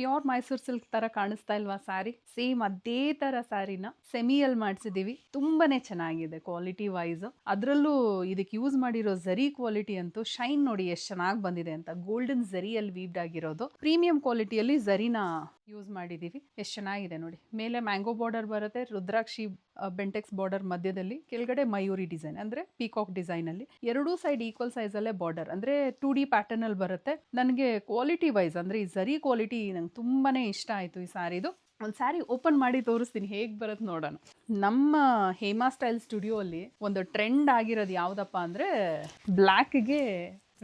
Pure Mysore silk ತರ ಕಾಣಿಸ್ತಾ ಇಲ್ವಾ ಸ್ಯಾರಿ? ಸೇಮ್ ಅದೇ ತರ ಸ್ಯಾರಿನ ಸೆಮಿಯಲ್ಲಿ ಮಾಡಿಸಿದೀವಿ. ತುಂಬಾನೇ ಚೆನ್ನಾಗಿದೆ ಕ್ವಾಲಿಟಿ ವೈಸ್. ಅದರಲ್ಲೂ ಇದಕ್ಕೆ ಯೂಸ್ ಮಾಡಿರೋ ಝರಿ ಕ್ವಾಲಿಟಿ ಅಂತೂ ಶೈನ್ ನೋಡಿ ಎಷ್ಟು ಚೆನ್ನಾಗಿ ಬಂದಿದೆ ಅಂತ. ಗೋಲ್ಡನ್ ಝರಿಯಲ್ಲಿ ವೀವ್ಡ್ ಆಗಿರೋದು, ಪ್ರೀಮಿಯಂ ಕ್ವಾಲಿಟಿಯಲ್ಲಿ ಝರಿನ ಯೂಸ್ ಮಾಡಿದೀವಿ. ಎಷ್ಟು ಚೆನ್ನಾಗಿದೆ ನೋಡಿ. ಮೇಲೆ ಮ್ಯಾಂಗೋ ಬಾರ್ಡರ್ ಬರುತ್ತೆ, ರುದ್ರಾಕ್ಷಿ ಬೆಂಟೆಕ್ಸ್ ಬಾರ್ಡರ್ ಮಧ್ಯದಲ್ಲಿ, ಕೆಳಗಡೆ ಮಯೂರಿ ಡಿಸೈನ್ ಅಂದ್ರೆ ಪೀಕಾಕ್ ಡಿಸೈನ್ ಅಲ್ಲಿ. ಎರಡೂ ಸೈಡ್ ಈಕ್ವಲ್ ಸೈಜ್ ಅಲ್ಲೇ ಬಾರ್ಡರ್ ಅಂದ್ರೆ 2D ಪ್ಯಾಟರ್ನ್ ಅಲ್ಲಿ ಬರುತ್ತೆ. ನನಗೆ ಕ್ವಾಲಿಟಿ ವೈಸ್ ಅಂದ್ರೆ ಈ ಝರಿ ಕ್ವಾಲಿಟಿ ನಂಗೆ ತುಂಬಾನೇ ಇಷ್ಟ ಆಯ್ತು ಈ ಸ್ಯಾರಿದು. ಒಂದು ಸ್ಯಾರಿ ಓಪನ್ ಮಾಡಿ ತೋರಿಸ್ತೀನಿ ಹೇಗೆ ಬರುತ್ತೆ ನೋಡೋಣ. ನಮ್ಮ ಹೇಮಾ ಸ್ಟೈಲ್ ಸ್ಟುಡಿಯೋ ಅಲ್ಲಿ ಒಂದು ಟ್ರೆಂಡ್ ಆಗಿರೋದು ಯಾವುದಪ್ಪ ಅಂದ್ರೆ ಬ್ಲ್ಯಾಕ್ಗೆ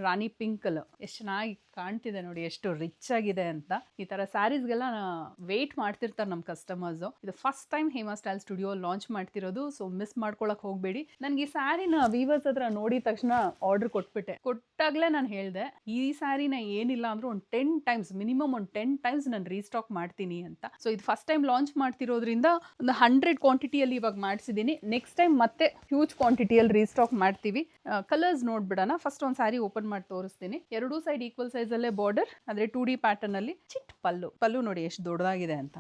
ರಾಣಿ ಪಿಂಕ್ ಕಲರ್. ಎಷ್ಟು ಚೆನ್ನಾಗಿ ಕಾಣ್ತಿದೆ ನೋಡಿ, ಎಷ್ಟು ರಿಚ್ ಆಗಿದೆ ಅಂತ. ಈ ತರ ಸ್ಯಾರೀಸ್ಗೆಲ್ಲ ವೇಟ್ ಮಾಡ್ತಿರ್ತಾರೆ ನಮ್ಮ ಕಸ್ಟಮರ್ಸ್. ಇದು first time Hema style studio launch ಮಾಡ್ತಿರೋದು, ಸೊ ಮಿಸ್ ಮಾಡ್ಕೊಳಕ್ ಹೋಗ್ಬೇಡಿ. ನನ್ಗೆ ಈ ಸ್ಯಾರಿನ ವೀವರ್ಸ್ ಹತ್ರ ನೋಡಿದ ತಕ್ಷಣ ಆರ್ಡರ್ ಕೊಟ್ಬಿಟ್ಟೆ. ಕೊಟ್ಟಾಗ್ಲೇ ನಾನು ಹೇಳ್ದೆ ಈ ಸ್ಯಾರಿನ ಏನಿಲ್ಲ ಅಂದ್ರೂ ಒಂದು 10 ಟೈಮ್ಸ್ ಮಿನಿಮಮ್, ಒಂದು 10 ಟೈಮ್ಸ್ ನಾನು ರೀಸ್ಟಾಕ್ ಮಾಡ್ತೀನಿ ಅಂತ. ಸೊ ಇದು ಫಸ್ಟ್ ಟೈಮ್ ಲಾಂಚ್ ಮಾಡ್ತಿರೋದ್ರಿಂದ ಒಂದು 100 ಕ್ವಾಂಟಿಟಿಯಲ್ಲಿ ಇವಾಗ ಮಾಡಿಸಿದ್ದೀನಿ. ನೆಕ್ಸ್ಟ್ ಟೈಮ್ ಮತ್ತೆ ಹ್ಯೂಜ್ ಕ್ವಾಂಟಿಟಿಯಲ್ಲಿ ರೀಸ್ಟಾಕ್ ಮಾಡ್ತೀವಿ. ಕಲರ್ಸ್ ನೋಡ್ಬಿಡೋಣ. ಫಸ್ಟ್ ಒಂದು ಸ್ಯಾರಿ ಓಪನ್ ಮಾಡಿ ತೋರಿಸ್ತೀನಿ. ಎರಡೂ ಸೈಡ್ ಈಕ್ವಲ್ ಸೈಜ್ ಅಲ್ಲೇ ಬಾರ್ಡರ್, ಅಂದ್ರೆ 2D ಪ್ಯಾಟರ್ನ್ ಅಲ್ಲಿ. ಚಿಟ್ ಪಲ್ಲು ನೋಡಿ ಎಷ್ಟು ದೊಡ್ಡದಾಗಿದೆ ಅಂತ.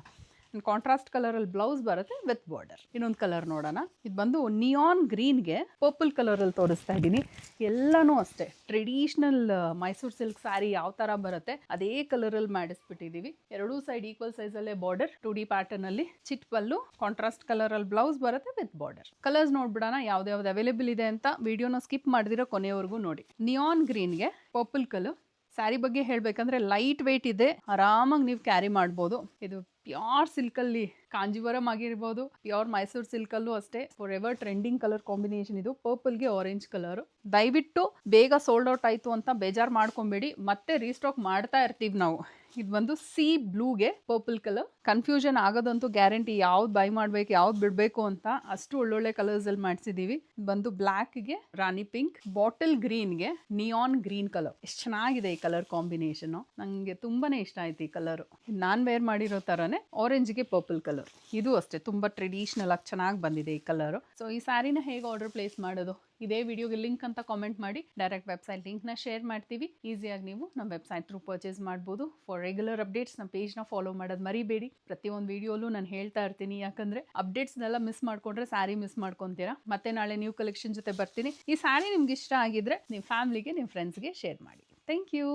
ಕಾಂಟ್ರಾಸ್ಟ್ ಕಲರ್ ಅಲ್ಲಿ ಬ್ಲೌಸ್ ಬರುತ್ತೆ ವಿತ್ ಬಾರ್ಡರ್. ಇನ್ನೊಂದು ಕಲರ್ ನೋಡೋಣ. ಇದು ಬಂದು ನಿಯಾನ್ ಗ್ರೀನ್ಗೆ ಪರ್ಪಲ್ ಕಲರ್ ಅಲ್ಲಿ ತೋರಿಸ್ತಾ ಇದ್ದೀನಿ. ಎಲ್ಲಾನು ಅಷ್ಟೇ ಟ್ರೆಡಿಷನಲ್ ಮೈಸೂರ್ ಸಿಲ್ಕ್ ಸ್ಯಾರಿ ಯಾವ ತರ ಬರುತ್ತೆ ಅದೇ ಕಲರ್ ಅಲ್ಲಿ ಮಾಡಿಸ್ಬಿಟ್ಟಿದೀವಿ. ಎರಡೂ ಸೈಡ್ ಈಕ್ವಲ್ ಸೈಜ್ ಅಲ್ಲೇ ಬಾರ್ಡರ್, 2D ಪ್ಯಾಟರ್ನ್ ಅಲ್ಲಿ. ಚಿಟ್ ಪಲ್ಲು, ಕಾಂಟ್ರಾಸ್ಟ್ ಕಲರ್ ಅಲ್ಲಿ ಬ್ಲೌಸ್ ಬರುತ್ತೆ ವಿತ್ ಬಾರ್ಡರ್. ಕಲರ್ಸ್ ನೋಡ್ಬಿಡೋಣ ಯಾವ್ದು ಅವೈಲೇಬಲ್ ಇದೆ ಅಂತ. ವಿಡಿಯೋನ ಸ್ಕಿಪ್ ಮಾಡಿದಿರೋ ಕೊನೆಯವರೆಗೂ ನೋಡಿ. ನಿಯಾನ್ ಗ್ರೀನ್ಗೆ ಪರ್ಪಲ್ ಕಲರ್. ಸ್ಯಾರಿ ಬಗ್ಗೆ ಹೇಳ್ಬೇಕಂದ್ರೆ ಲೈಟ್ ವೆಯ್ಟ್ ಇದೆ, ಆರಾಮಾಗಿ ನೀವು ಕ್ಯಾರಿ ಮಾಡ್ಬೋದು. ಇದು ಪ್ಯೂರ್ ಸಿಲ್ಕಲ್ಲಿ ಕಾಂಜಿವರಂ ಆಗಿರ್ಬೋದು, ಪ್ಯೂರ್ ಮೈಸೂರ್ ಸಿಲ್ಕಲ್ಲೂ ಅಷ್ಟೇ for ever trending colour combination ಇದು. ಪರ್ಪಲ್ಗೆ ಆರೆಂಜ್ ಕಲರ್. ದಯವಿಟ್ಟು ಬೇಗ ಸೋಲ್ಡ್ ಔಟ್ ಆಯ್ತು ಅಂತ ಬೇಜಾರು ಮಾಡ್ಕೊಬೇಡಿ, ಮತ್ತೆ ರೀಸ್ಟಾಕ್ ಮಾಡ್ತಾ ಇರ್ತೀವಿ ನಾವು. ಇದು ಬಂದು ಸಿ ಬ್ಲೂಗೆ ಪರ್ಪಲ್ ಕಲರ್. ಕನ್ಫ್ಯೂಷನ್ ಆಗೋದಂತೂ ಗ್ಯಾರಂಟಿ, ಯಾವ್ದು ಬೈ ಮಾಡ್ಬೇಕು ಯಾವ್ದು ಬಿಡಬೇಕು ಅಂತ. ಅಷ್ಟು ಒಳ್ಳೊಳ್ಳೆ ಕಲರ್ಸ್ ಅಲ್ಲಿ ಮಾಡಿಸಿದೀವಿ. ಬಂದು ಬ್ಲ್ಯಾಕ್ಗೆ ರಾಣಿ ಪಿಂಕ್, ಬಾಟಲ್ ಗ್ರೀನ್ಗೆ ನಿಯಾನ್ ಗ್ರೀನ್ ಕಲರ್. ಎಷ್ಟು ಚೆನ್ನಾಗಿದೆ ಈ ಕಲರ್ ಕಾಂಬಿನೇಷನ್, ನಂಗೆ ತುಂಬಾನೇ ಇಷ್ಟ ಆಯ್ತು ಈ ಕಲರ್. ನಾನ್ ವೇರ್ ಮಾಡಿರೋ ತರನೇ ಆರೆಂಜ್ಗೆ ಪರ್ಪಲ್ ಕಲರ್. ಇದು ಅಷ್ಟೇ ತುಂಬಾ ಟ್ರೆಡಿಷನಲ್ ಆಗಿ ಚೆನ್ನಾಗಿ ಬಂದಿದೆ ಈ ಕಲರ್. ಸೊ ಈ ಸ್ಯಾರಿನ ಹೇಗೆ ಆರ್ಡರ್ ಪ್ಲೇಸ್ ಮಾಡೋದು? ಇದೇ ವಿಡಿಯೋಗೆ ಲಿಂಕ್ ಅಂತ ಕಾಮೆಂಟ್ ಮಾಡಿ, ಡೈರೆಕ್ಟ್ ವೆಬ್ಸೈಟ್ ಲಿಂಕ್ನ ಶೇರ್ ಮಾಡ್ತೀವಿ. ಈಸಿಯಾಗಿ ನೀವು ನಮ್ಮ ವೆಬ್ಸೈಟ್ ಥ್ರೂ ಪರ್ಚೇಸ್ ಮಾಡ್ಬೋದು. ಫಾರ್ ರೆಗ್ಯುಲರ್ ಅಪ್ಡೇಟ್ಸ್ ನಮ್ಮ ಪೇಜ್ನ ಫಾಲೋ ಮಾಡೋದು ಮರಿಬೇಡಿ. ಪ್ರತಿಯೊಂದು ವಿಡಿಯೋಲ್ಲೂ ನಾನು ಹೇಳ್ತಾ ಇರ್ತೀನಿ, ಯಾಕಂದರೆ ಅಪ್ಡೇಟ್ಸ್ನೆಲ್ಲ ಮಿಸ್ ಮಾಡ್ಕೊಂಡ್ರೆ ಸ್ಯಾರಿ ಮಿಸ್ ಮಾಡ್ಕೊತೀರಾ. ಮತ್ತೆ ನಾಳೆ ನ್ಯೂ ಕಲೆಕ್ಷನ್ ಜೊತೆ ಬರ್ತೀನಿ. ಈ ಸ್ಯಾರಿ ನಿಮ್ಗೆ ಇಷ್ಟ ಆಗಿದ್ರೆ ನಿಮ್ಮ ಫ್ಯಾಮಿಲಿಗೆ, ನಿಮ್ಮ ಫ್ರೆಂಡ್ಸ್ಗೆ ಶೇರ್ ಮಾಡಿ. Thank you.